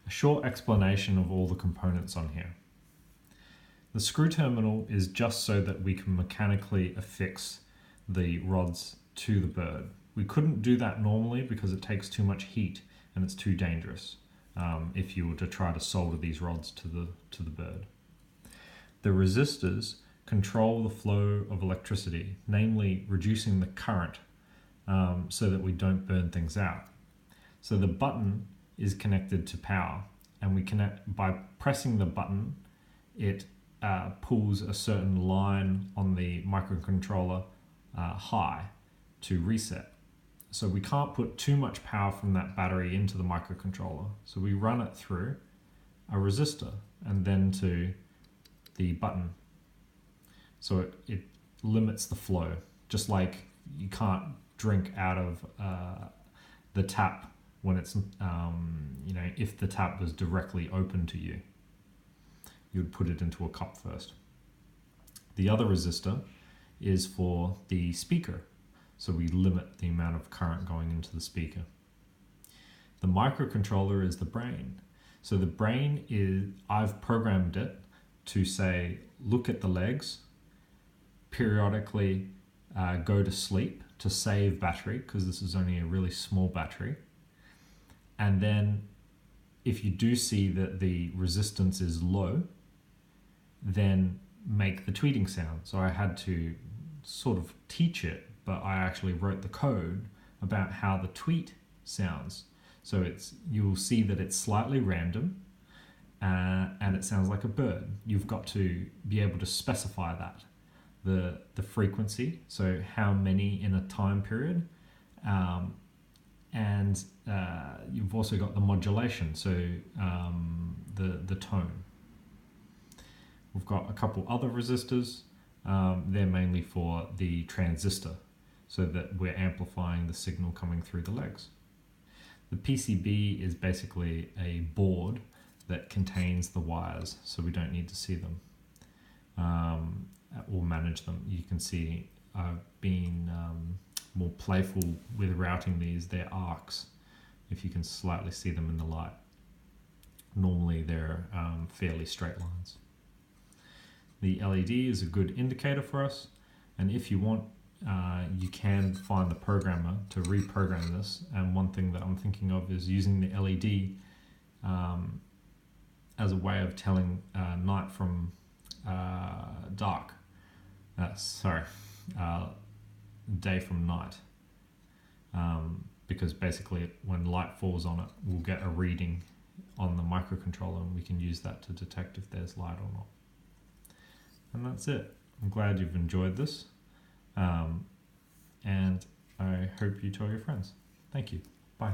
A short explanation of all the components on here. The screw terminal is just so that we can mechanically affix the rods to the bird. We couldn't do that normally because it takes too much heat and it's too dangerous if you were to try to solder these rods to the bird. The resistors control the flow of electricity, namely reducing the current so that we don't burn things out. So the button is connected to power, and we connect by pressing the button. It pulls a certain line on the microcontroller high to reset. So we can't put too much power from that battery into the microcontroller. So we run it through a resistor and then to the button. So it limits the flow, just like you can't drink out of the tap when it's, if the tap was directly open to you, you would put it into a cup first. The other resistor is for the speaker. So we limit the amount of current going into the speaker. The microcontroller is the brain. So the brain is, I've programmed it to say, look at the legs, periodically go to sleep to save battery, because this is only a really small battery. And then if you do see that the resistance is low, then make the tweeting sound. So I had to sort of teach it, but I actually wrote the code about how the tweet sounds. So you'll see that it's slightly random and it sounds like a bird. You've got to be able to specify that. The frequency, so how many in a time period, and you've also got the modulation, so the tone. We've got a couple other resistors. They're mainly for the transistor, so that we're amplifying the signal coming through the legs. The PCB is basically a board that contains the wires, so we don't need to see them or manage them. You can see I've been more playful with routing these. They're arcs, if you can slightly see them in the light. Normally they're fairly straight lines. The LED is a good indicator for us, and if you want, you can find the programmer to reprogram this. And one thing that I'm thinking of is using the LED as a way of telling night from dark. Day from night. Because basically when light falls on it, we'll get a reading on the microcontroller, and we can use that to detect if there's light or not. And that's it. I'm glad you've enjoyed this. And I hope you tell your friends. Thank you. Bye.